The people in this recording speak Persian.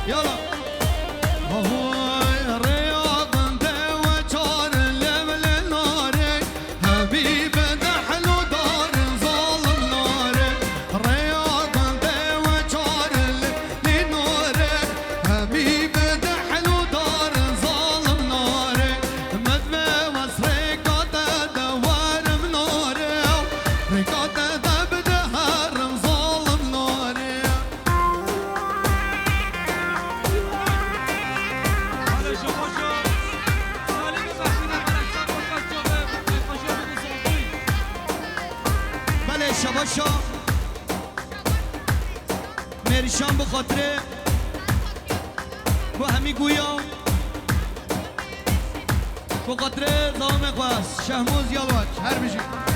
يلا هوي رياض دوا چار لمل ناري حبيب دحلو دار ظالم ناري رياض دوا چار لمل ناري حبيب دحلو دار ظالم ناري مدمي وسرقات دوار مناري رقات دبدهر ظالم ناري بله شباشا مریشان بخاطره و همی گویا بخاطره دام اقواس شهموز یالواج هر بشید